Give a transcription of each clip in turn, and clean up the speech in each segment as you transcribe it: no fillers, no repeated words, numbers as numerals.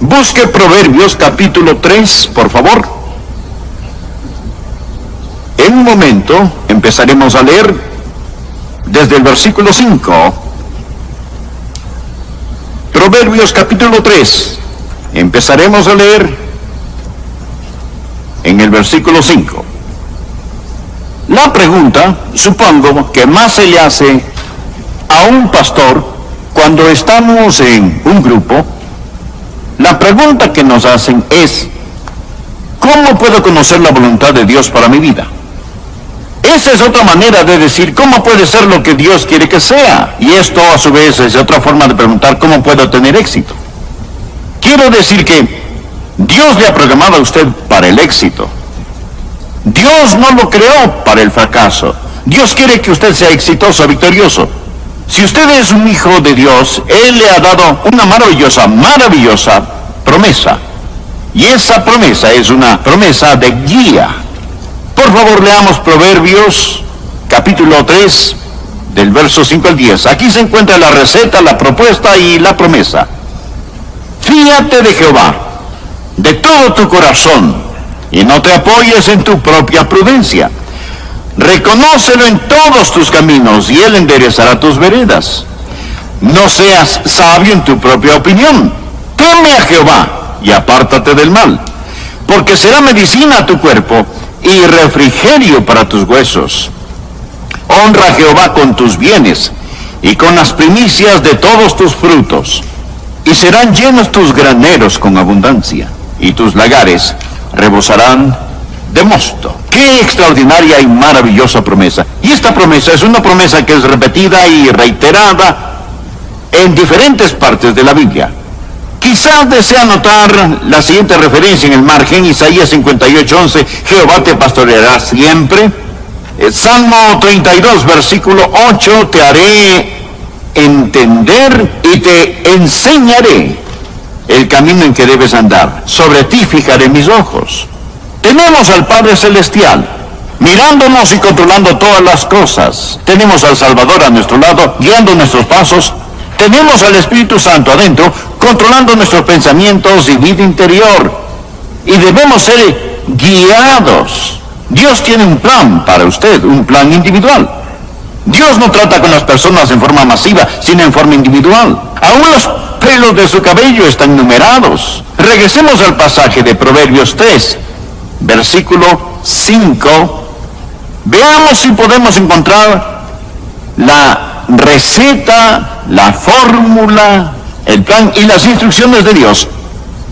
Busque Proverbios capítulo 3, por favor. En un momento empezaremos a leer desde el versículo 5. Proverbios capítulo 3. Empezaremos a leer en el versículo 5. La pregunta, supongo, que más se le hace a un pastor cuando estamos en un grupo, la pregunta que nos hacen es: ¿cómo puedo conocer la voluntad de Dios para mi vida? Esa es otra manera de decir cómo puede ser lo que Dios quiere que sea. Y esto a su vez es otra forma de preguntar cómo puedo tener éxito. Quiero decir que Dios le ha programado a usted para el éxito. Dios no lo creó para el fracaso. Dios quiere que usted sea exitoso, victorioso. Si usted es un hijo de Dios, Él le ha dado una maravillosa promesa. Y esa promesa es una promesa de guía. Por favor, leamos Proverbios capítulo 3, del verso 5 al 10. Aquí se encuentra la receta, la propuesta y la promesa. Fíate de Jehová de todo tu corazón y no te apoyes en tu propia prudencia. Reconócelo en todos tus caminos y Él enderezará tus veredas. No seas sabio en tu propia opinión. Teme a Jehová y apártate del mal, porque será medicina a tu cuerpo y refrigerio para tus huesos. Honra a Jehová con tus bienes y con las primicias de todos tus frutos, y serán llenos tus graneros con abundancia, y tus lagares rebosarán de mosto. ¡Qué extraordinaria y maravillosa promesa! Y esta promesa es una promesa que es repetida y reiterada en diferentes partes de la Biblia. Quizás desea notar la siguiente referencia en el margen: Isaías 58:11, Jehová te pastoreará siempre. Salmo 32, versículo 8, te haré entender y te enseñaré el camino en que debes andar. Sobre ti fijaré mis ojos. Tenemos al Padre Celestial mirándonos y controlando todas las cosas. Tenemos al Salvador a nuestro lado, guiando nuestros pasos. Tenemos al Espíritu Santo adentro, controlando nuestros pensamientos y vida interior. Y debemos ser guiados. Dios tiene un plan para usted, un plan individual. Dios no trata con las personas en forma masiva, sino en forma individual. Aún los pelos de su cabello están numerados. Regresemos al pasaje de Proverbios 3, versículo 5. Veamos si podemos encontrar la receta, la fórmula, el plan y las instrucciones de Dios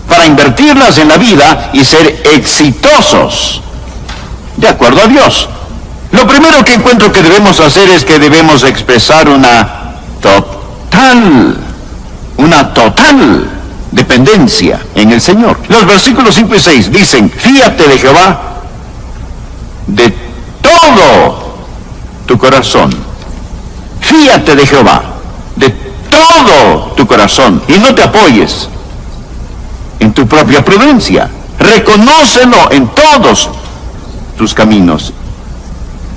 para invertirlas en la vida y ser exitosos de acuerdo a Dios. Lo primero que encuentro que debemos hacer es que debemos expresar una total dependencia en el Señor. Los versículos 5 y 6 dicen: fíate de Jehová de todo tu corazón. Fíate de Jehová de todo tu corazón y no te apoyes en tu propia prudencia. Reconócelo en todos tus caminos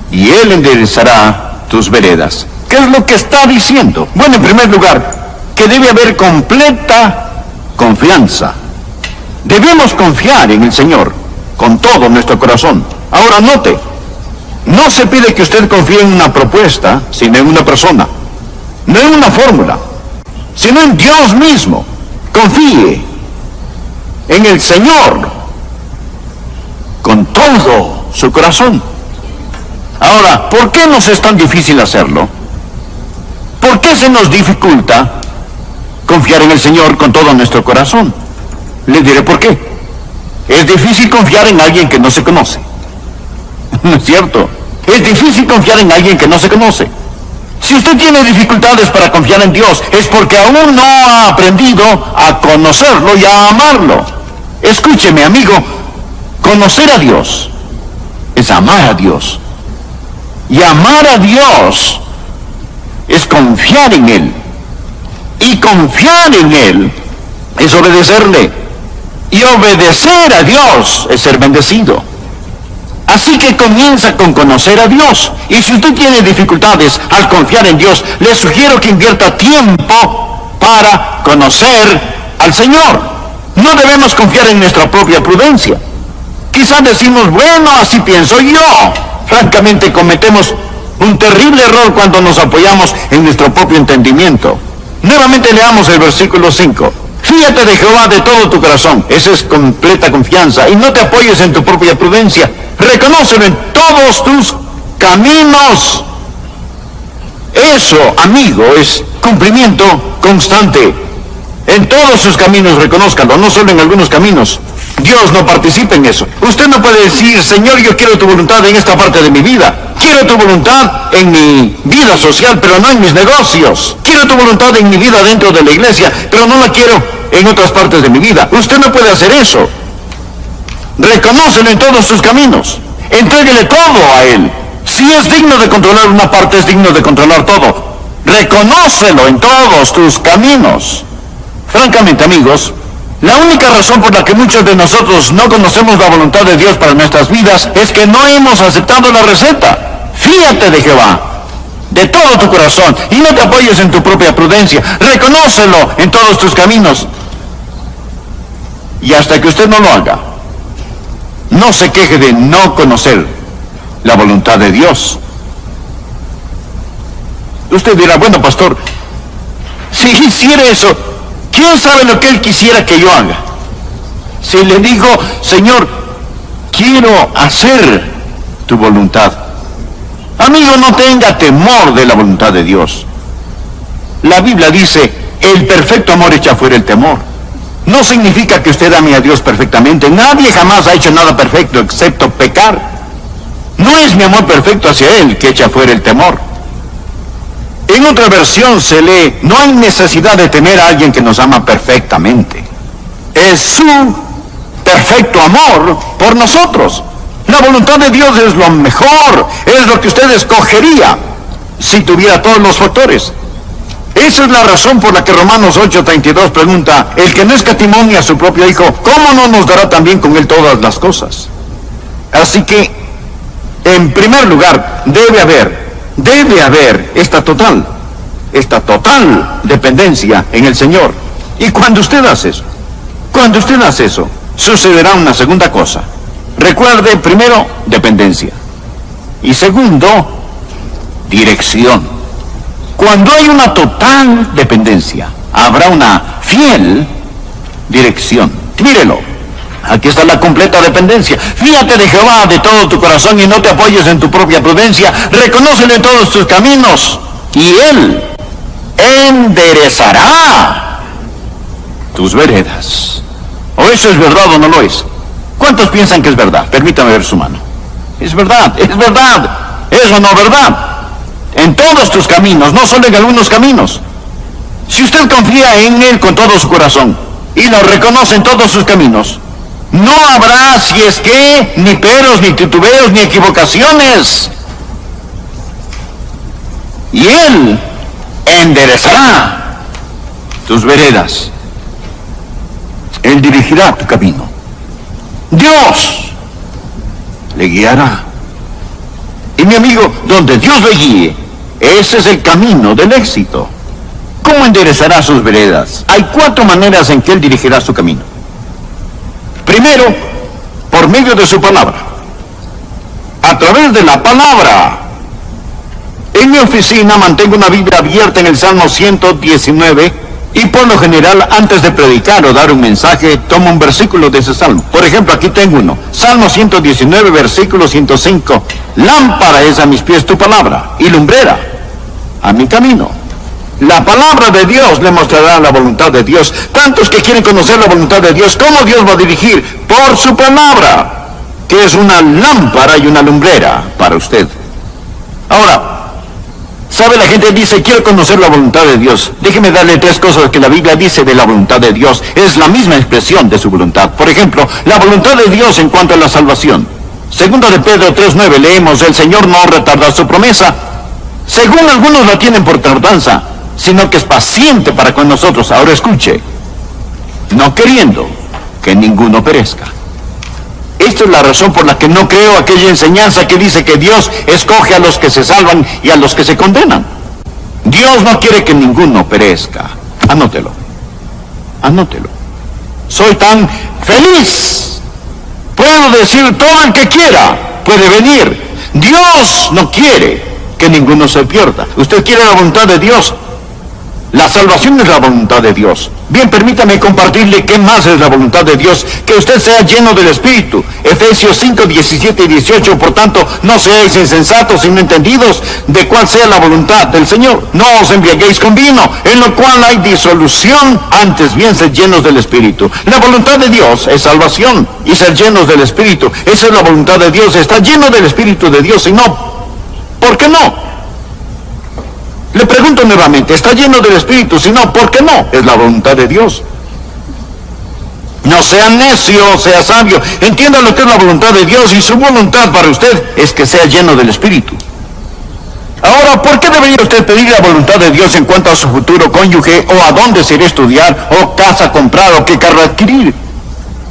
y Él enderezará tus veredas. ¿Qué es lo que está diciendo? Bueno, en primer lugar, que debe haber completa confianza. Debemos confiar en el Señor con todo nuestro corazón. Ahora note, no se pide que usted confíe en una propuesta, sino en una persona. No en una fórmula, sino en Dios mismo. Confíe en el Señor con todo su corazón. Ahora, ¿por qué nos es tan difícil hacerlo? ¿Por qué se nos dificulta confiar en el Señor con todo nuestro corazón? Le diré por qué. Es difícil confiar en alguien que no se conoce. ¿No es cierto? Es difícil confiar en alguien que no se conoce. Si usted tiene dificultades para confiar en Dios, es porque aún no ha aprendido a conocerlo y a amarlo. Escúcheme, amigo, conocer a Dios es amar a Dios. Y amar a Dios es confiar en Él. Y confiar en Él es obedecerle. Y obedecer a Dios es ser bendecido. Así que comienza con conocer a Dios. Y si usted tiene dificultades al confiar en Dios, le sugiero que invierta tiempo para conocer al Señor. No debemos confiar en nuestra propia prudencia. Quizás decimos, bueno, así pienso yo. Francamente cometemos un terrible error cuando nos apoyamos en nuestro propio entendimiento. Nuevamente leamos el versículo 5. Fíjate de Jehová de todo tu corazón. Esa es completa confianza. Y no te apoyes en tu propia prudencia. Reconócelo en todos tus caminos. Eso, amigo, es cumplimiento constante. En todos sus caminos reconózcalo, no solo en algunos caminos. Dios no participa en eso. Usted no puede decir, Señor, yo quiero tu voluntad en esta parte de mi vida. Quiero tu voluntad en mi vida social, pero no en mis negocios. Quiero tu voluntad en mi vida dentro de la iglesia, pero no la quiero en otras partes de mi vida. Usted no puede hacer eso. Reconócelo en todos sus caminos. Entréguele todo a Él. Si es digno de controlar una parte, es digno de controlar todo. Reconócelo en todos tus caminos. Francamente, amigos, la única razón por la que muchos de nosotros no conocemos la voluntad de Dios para nuestras vidas es que no hemos aceptado la receta. Fíjate de Jehová de todo tu corazón y no te apoyes en tu propia prudencia. Reconócelo en todos tus caminos. Y hasta que usted no lo haga, no se queje de no conocer la voluntad de Dios. Usted dirá, bueno, pastor, si hiciera eso, ¿quién sabe lo que Él quisiera que yo haga? Si le digo, Señor, quiero hacer tu voluntad. Amigo, no tenga temor de la voluntad de Dios. La Biblia dice, el perfecto amor echa fuera el temor. No significa que usted ame a Dios perfectamente. Nadie jamás ha hecho nada perfecto excepto pecar. No es mi amor perfecto hacia Él que echa fuera el temor. En otra versión se lee, no hay necesidad de temer a alguien que nos ama perfectamente. Es su perfecto amor por nosotros. La voluntad de Dios es lo mejor, es lo que usted escogería si tuviera todos los factores. Esa es la razón por la que Romanos 8:32 pregunta, el que no escatimonia a su propio Hijo, ¿cómo no nos dará también con Él todas las cosas? Así que, en primer lugar, debe haber esta total dependencia en el Señor. Y cuando usted hace eso, sucederá una segunda cosa. Recuerde, primero, dependencia. Y segundo, dirección. Cuando hay una total dependencia, habrá una fiel dirección. Mírelo. Aquí está la completa dependencia. Fíjate de Jehová de todo tu corazón y no te apoyes en tu propia prudencia. Reconócelo en todos tus caminos y Él enderezará tus veredas. ¿O eso es verdad o no lo es? ¿Cuántos piensan que es verdad? Permítame ver su mano. Es verdad, es verdad. ¿Es o no verdad? En todos tus caminos, no solo en algunos caminos. Si usted confía en Él con todo su corazón y lo reconoce en todos sus caminos, no habrá, si es que, ni peros, ni titubeos, ni equivocaciones. Y Él enderezará tus veredas. Él dirigirá tu camino. Dios le guiará. Y mi amigo, donde Dios le guíe, ese es el camino del éxito. ¿Cómo enderezará sus veredas? Hay 4 maneras en que Él dirigirá su camino. Primero, por medio de su palabra. A través de la palabra. En mi oficina mantengo una Biblia abierta en el Salmo 119 y por lo general antes de predicar o dar un mensaje tomo un versículo de ese salmo. Por ejemplo, aquí tengo uno. Salmo 119, versículo 105. Lámpara es a mis pies tu palabra y lumbrera a mi camino. La palabra de Dios le mostrará la voluntad de Dios. Tantos que quieren conocer la voluntad de Dios, ¿cómo Dios va a dirigir? Por su palabra, que es una lámpara y una lumbrera para usted. Ahora, ¿sabe? La gente dice, quiero conocer la voluntad de Dios. Déjeme darle 3 cosas que la Biblia dice de la voluntad de Dios. Es la misma expresión de su voluntad. Por ejemplo, la voluntad de Dios en cuanto a la salvación. Segunda de Pedro 3:9 leemos, el Señor no retarda su promesa. Según algunos la tienen por tardanza, sino que es paciente para con nosotros. Ahora escuche, no queriendo que ninguno perezca. Esta es la razón por la que no creo aquella enseñanza que dice que Dios escoge a los que se salvan y a los que se condenan. Dios no quiere que ninguno perezca. Anótelo. soy tan feliz. Puedo decir todo el que quiera, puede venir. Dios no quiere que ninguno se pierda. Usted quiere la voluntad de Dios. La salvación es la voluntad de Dios. Bien, permítame compartirle qué más es la voluntad de Dios. Que usted sea lleno del Espíritu. Efesios 5, 17 y 18. Por tanto, no seáis insensatos, sino entendidos de cuál sea la voluntad del Señor. No os embriaguéis con vino, en lo cual hay disolución, antes bien sed llenos del Espíritu. La voluntad de Dios es salvación y ser llenos del Espíritu. Esa es la voluntad de Dios. Está lleno del Espíritu de Dios. Y no, ¿por qué no? Le pregunto nuevamente, ¿está lleno del Espíritu? Si no, ¿por qué no? Es la voluntad de Dios. No sea necio, sea sabio. Entienda lo que es la voluntad de Dios, y su voluntad para usted es que sea lleno del Espíritu. Ahora, ¿por qué debería usted pedir la voluntad de Dios en cuanto a su futuro cónyuge, o a dónde se irá a estudiar, o casa comprar, o qué carro adquirir,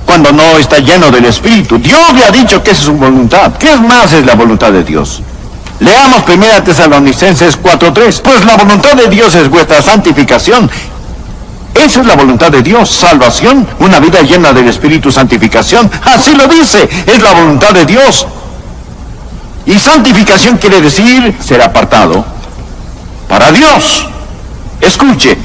cuando no está lleno del Espíritu? Dios le ha dicho que es su voluntad. ¿Qué más es la voluntad de Dios? Leamos 1 Tesalonicenses 4:3. Pues la voluntad de Dios es vuestra santificación. Esa es la voluntad de Dios, salvación, una vida llena del Espíritu, santificación. Así lo dice, es la voluntad de Dios. Y santificación quiere decir ser apartado para Dios. Escuche,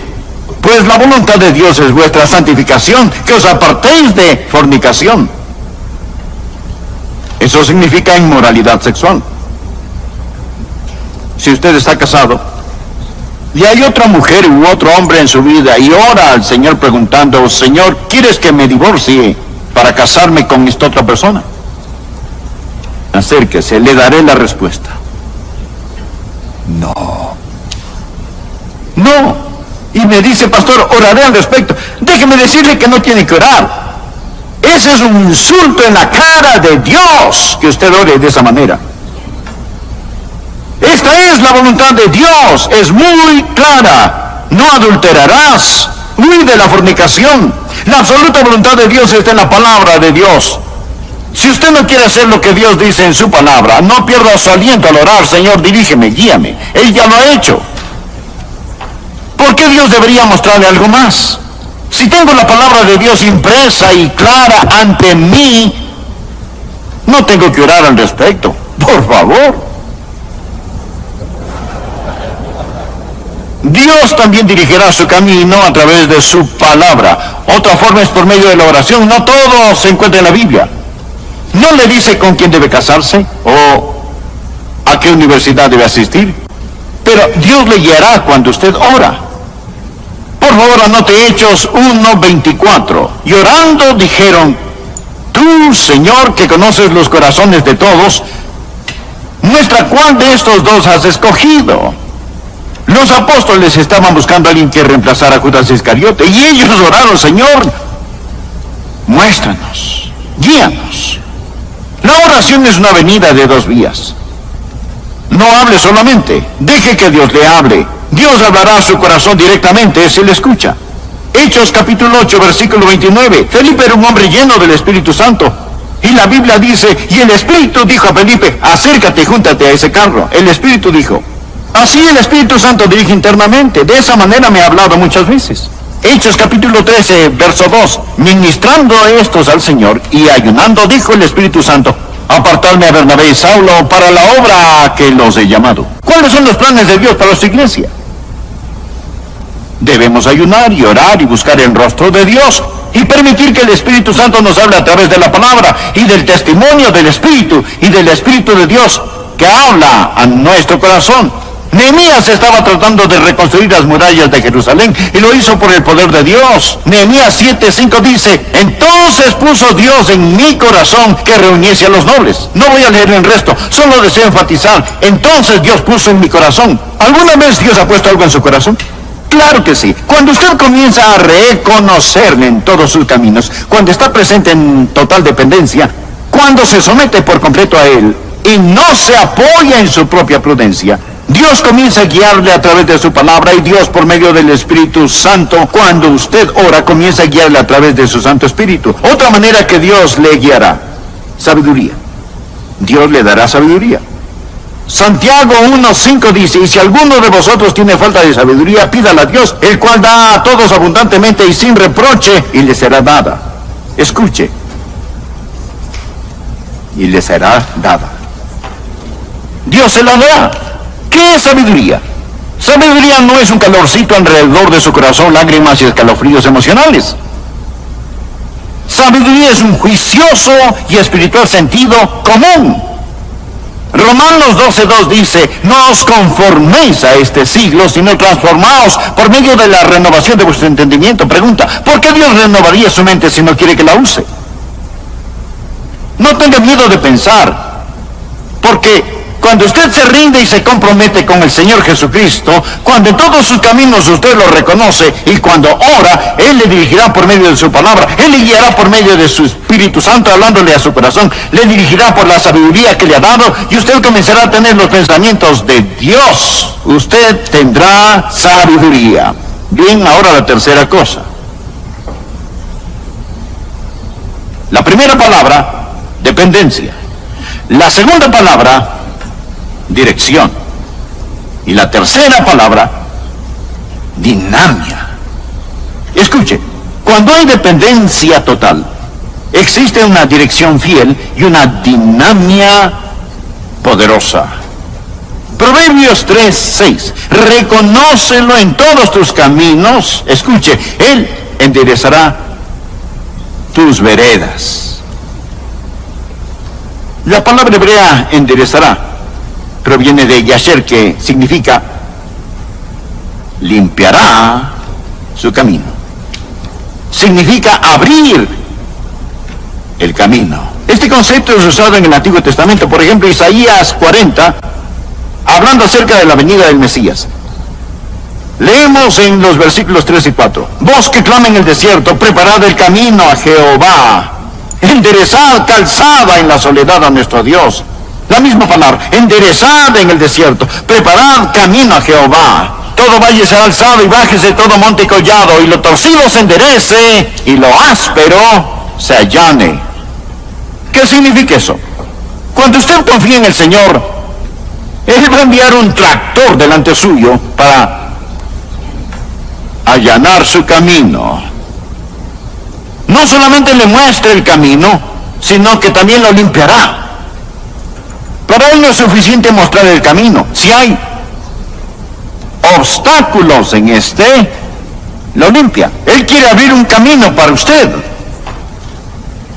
pues la voluntad de Dios es vuestra santificación, que os apartéis de fornicación. Eso significa inmoralidad sexual. Si usted está casado y hay otra mujer u otro hombre en su vida y ora al Señor preguntando, Señor, ¿quieres que me divorcie para casarme con esta otra persona? Acérquese, le daré la respuesta. No. Y me dice, pastor, oraré al respecto. Déjeme decirle que no tiene que orar. Ese es un insulto en la cara de Dios que usted ore de esa manera. Esta es la voluntad de Dios, es muy clara. No adulterarás, huir de la fornicación. La absoluta voluntad de Dios está en la palabra de Dios. Si usted no quiere hacer lo que Dios dice en su palabra, no pierda su aliento al orar, Señor, dirígeme, guíame. Él ya lo ha hecho. ¿Por qué Dios debería mostrarle algo más? Si tengo la palabra de Dios impresa y clara ante mí, no tengo que orar al respecto. Por favor. Dios también dirigirá su camino a través de su palabra. Otra forma es por medio de la oración. No todo se encuentra en la Biblia. No le dice con quién debe casarse o a qué universidad debe asistir, pero Dios le guiará cuando usted ora. Por favor, anote Hechos 1:24. Y orando dijeron, tú, Señor, que conoces los corazones de todos, muestra cuál de estos dos has escogido. Los apóstoles estaban buscando a alguien que reemplazara a Judas Iscariote, y ellos oraron, Señor, muéstranos, guíanos. La oración es una avenida de dos vías. No hable solamente, deje que Dios le hable. Dios hablará a su corazón directamente si le escucha. Hechos capítulo 8, versículo 29. Felipe era un hombre lleno del Espíritu Santo. Y la Biblia dice, y el Espíritu dijo a Felipe, acércate y júntate a ese carro. El Espíritu dijo. Así el Espíritu Santo dirige internamente. De esa manera me ha hablado muchas veces. Hechos capítulo 13, verso 2. Ministrando estos al Señor y ayunando, dijo el Espíritu Santo, apartarme a Bernabé y Saulo para la obra a que los he llamado. ¿Cuáles son los planes de Dios para su iglesia? Debemos ayunar y orar y buscar el rostro de Dios y permitir que el Espíritu Santo nos hable a través de la palabra y del testimonio del Espíritu y del Espíritu de Dios que habla a nuestro corazón. Nehemías estaba tratando de reconstruir las murallas de Jerusalén y lo hizo por el poder de Dios. Nehemías 7:5 dice, entonces puso Dios en mi corazón que reuniese a los nobles. No voy a leer el resto, solo deseo enfatizar, entonces Dios puso en mi corazón. ¿Alguna vez Dios ha puesto algo en su corazón? Claro que sí. Cuando usted comienza a reconocerle en todos sus caminos, cuando está presente en total dependencia, cuando se somete por completo a Él y no se apoya en su propia prudencia, Dios comienza a guiarle a través de su palabra, y Dios por medio del Espíritu Santo, cuando usted ora, comienza a guiarle a través de su Santo Espíritu. Otra manera que Dios le guiará, sabiduría. Dios le dará sabiduría. Santiago 1:5 dice, y si alguno de vosotros tiene falta de sabiduría, pídala a Dios, el cual da a todos abundantemente y sin reproche, y le será dada. Escuche, y le será dada. Dios se la dará. ¿Qué es sabiduría? Sabiduría no es un calorcito alrededor de su corazón, lágrimas y escalofríos emocionales. Sabiduría es un juicioso y espiritual sentido común. Romanos 12:2 dice, no os conforméis a este siglo, sino transformaos por medio de la renovación de vuestro entendimiento. Pregunta, ¿por qué Dios renovaría su mente si no quiere que la use? No tenga miedo de pensar, porque cuando usted se rinde y se compromete con el Señor Jesucristo, cuando en todos sus caminos usted lo reconoce y cuando ora, Él le dirigirá por medio de su palabra, Él le guiará por medio de su Espíritu Santo hablándole a su corazón, le dirigirá por la sabiduría que le ha dado y usted comenzará a tener los pensamientos de Dios. Usted tendrá sabiduría. Bien, ahora la tercera cosa. La primera palabra, dependencia. La segunda palabra, dirección. Y la tercera palabra, dinamia. Escuche, cuando hay dependencia total, existe una dirección fiel y una dinamia poderosa. Proverbios 3:6. Reconócelo en todos tus caminos. Escuche, Él enderezará tus veredas. La palabra hebrea enderezará proviene de yasher, que significa limpiará su camino. Significa abrir el camino. Este concepto es usado en el Antiguo Testamento. Por ejemplo, Isaías 40, hablando acerca de la venida del Mesías. Leemos en los versículos 3 y 4. Vos que clama en el desierto, preparad el camino a Jehová. Enderezad calzada en la soledad a nuestro Dios. La misma palabra, enderezad en el desierto, preparad camino a Jehová. Todo valle será alzado y bájese todo monte y collado, y lo torcido se enderece, y lo áspero se allane. ¿Qué significa eso? Cuando usted confía en el Señor, Él va a enviar un tractor delante suyo para allanar su camino. No solamente le muestra el camino, sino que también lo limpiará. Para Él no es suficiente mostrar el camino. Si hay obstáculos en este, lo limpia. Él quiere abrir un camino para usted.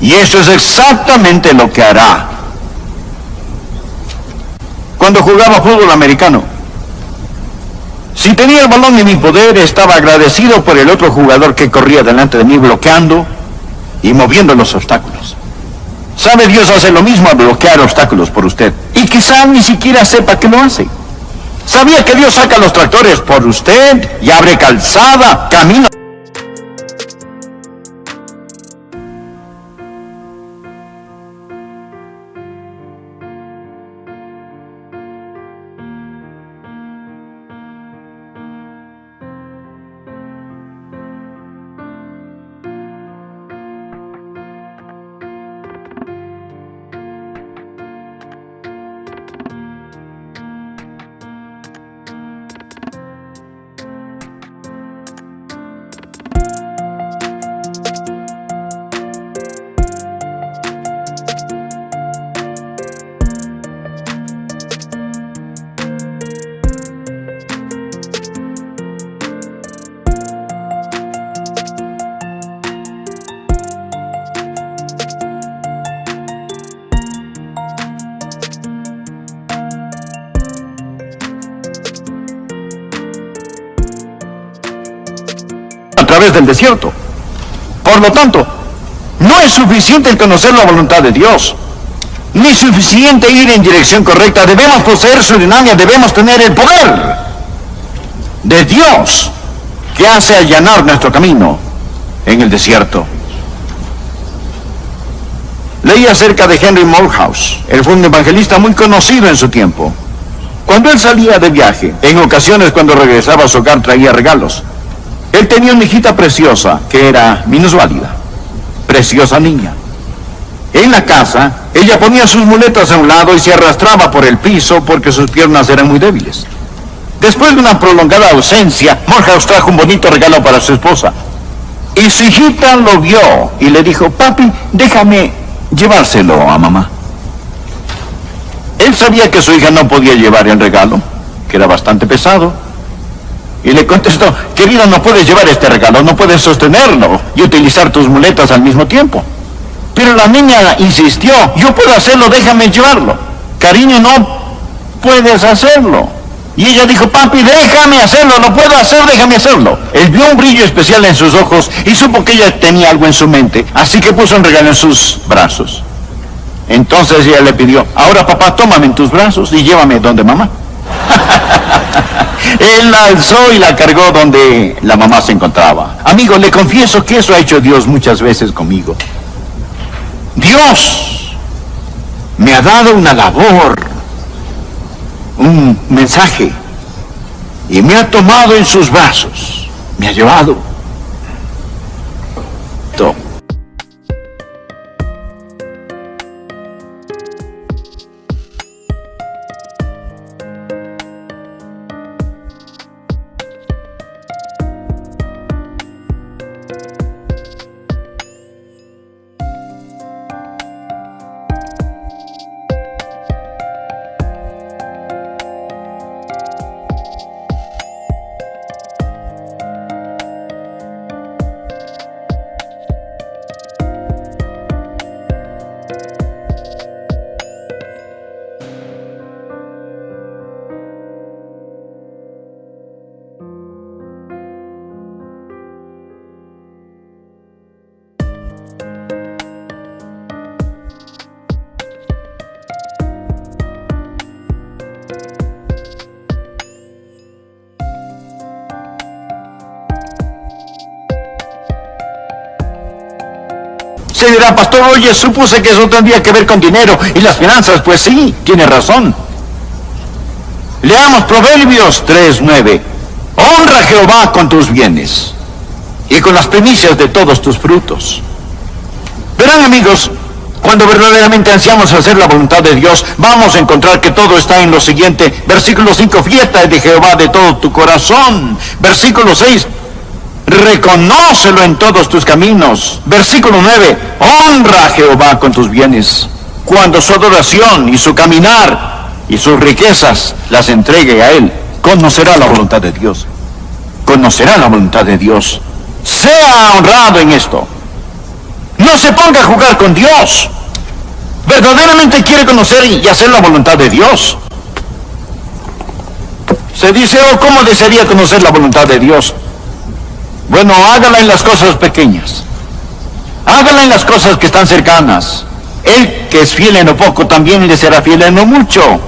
Y eso es exactamente lo que hará. Cuando jugaba fútbol americano, si tenía el balón en mi poder, estaba agradecido por el otro jugador que corría delante de mí bloqueando y moviendo los obstáculos. ¿Sabe? Dios hace lo mismo a bloquear obstáculos por usted. Y quizá ni siquiera sepa que lo hace. ¿Sabía que Dios saca los tractores por usted y abre calzada, camino? A través del desierto. Por lo tanto, no es suficiente el conocer la voluntad de Dios, ni es suficiente ir en dirección correcta. Debemos poseer su dinamia, debemos tener el poder de Dios que hace allanar nuestro camino en el desierto. Leí acerca de Henry Morehouse. Él fue un evangelista muy conocido en su tiempo. Cuando él salía de viaje, en ocasiones cuando regresaba a su hogar traía regalos. Él tenía una hijita preciosa que era minusválida, preciosa niña. En la casa, ella ponía sus muletas a un lado y se arrastraba por el piso porque sus piernas eran muy débiles. Después de una prolongada ausencia, Morehouse trajo un bonito regalo para su esposa. Y su hijita lo vio y le dijo, papi, déjame llevárselo a mamá. Él sabía que su hija no podía llevar el regalo, que era bastante pesado. Y le contestó, querida, no puedes llevar este regalo, no puedes sostenerlo y utilizar tus muletas al mismo tiempo. Pero la niña insistió, yo puedo hacerlo, déjame llevarlo. Cariño, no puedes hacerlo. Y ella dijo, papi, déjame hacerlo, lo puedo hacer, déjame hacerlo. Él vio un brillo especial en sus ojos y supo que ella tenía algo en su mente, así que puso un regalo en sus brazos. Entonces ella le pidió, ahora papá, tómame en tus brazos y llévame donde mamá. Él la alzó y la cargó donde la mamá se encontraba. Amigo, le confieso que eso ha hecho Dios muchas veces conmigo. Dios me ha dado una labor, un mensaje, y me ha tomado en sus brazos, me ha llevado. Se dirá, pastor, oye, supuse que eso tendría que ver con dinero y las finanzas. Pues sí, tiene razón. Leamos Proverbios 3:9. Honra a Jehová con tus bienes y con las primicias de todos tus frutos. Verán, amigos, cuando verdaderamente ansiamos hacer la voluntad de Dios, vamos a encontrar que todo está en lo siguiente. Versículo 5, fiesta de Jehová de todo tu corazón. Versículo 6, reconócelo en todos tus caminos. Versículo 9, honra a Jehová con tus bienes, cuando su adoración y su caminar y sus riquezas las entregue a Él. Conocerá la voluntad de Dios. Conocerá la voluntad de Dios. Sea honrado en esto. No se ponga a jugar con Dios. Verdaderamente quiere conocer y hacer la voluntad de Dios. Se dice, oh, ¿cómo desearía conocer la voluntad de Dios? Bueno, hágala en las cosas pequeñas. Hágala en las cosas que están cercanas. Él que es fiel en lo poco, también le será fiel en lo mucho.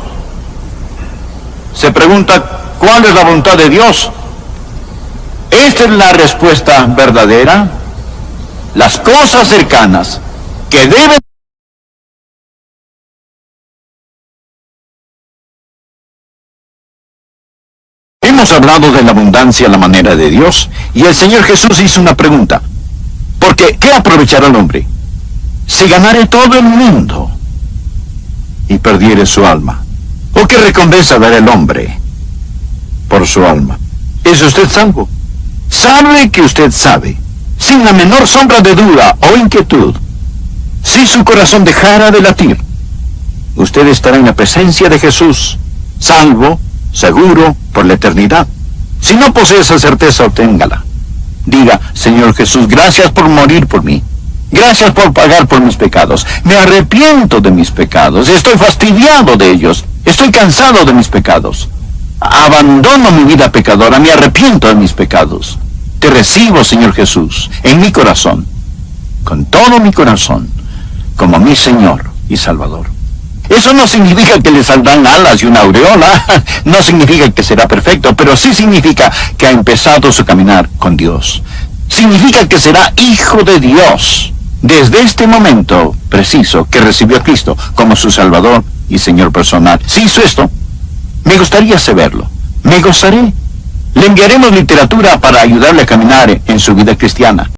Se pregunta, ¿cuál es la voluntad de Dios? Esta es la respuesta verdadera. Las cosas cercanas que deben... Hemos hablado de la abundancia a la manera de Dios, y el Señor Jesús hizo una pregunta. Porque, ¿qué aprovechará el hombre si ganare todo el mundo y perdiere su alma? ¿O qué recompensa dará el hombre por su alma? ¿Es usted salvo? ¿Sabe que usted sabe, sin la menor sombra de duda o inquietud, si su corazón dejara de latir, usted estará en la presencia de Jesús, salvo, seguro, por la eternidad? Si no posee esa certeza, obténgala. Diga, Señor Jesús, gracias por morir por mí. Gracias por pagar por mis pecados. Me arrepiento de mis pecados. Estoy fastidiado de ellos. Estoy cansado de mis pecados. Abandono mi vida pecadora. Me arrepiento de mis pecados. Te recibo, Señor Jesús, en mi corazón, con todo mi corazón, como mi Señor y Salvador. Eso no significa que le saldrán alas y una aureola, no significa que será perfecto, pero sí significa que ha empezado su caminar con Dios. Significa que será hijo de Dios desde este momento preciso que recibió a Cristo como su Salvador y Señor personal. Si hizo esto, me gustaría saberlo, me gozaré. Le enviaremos literatura para ayudarle a caminar en su vida cristiana.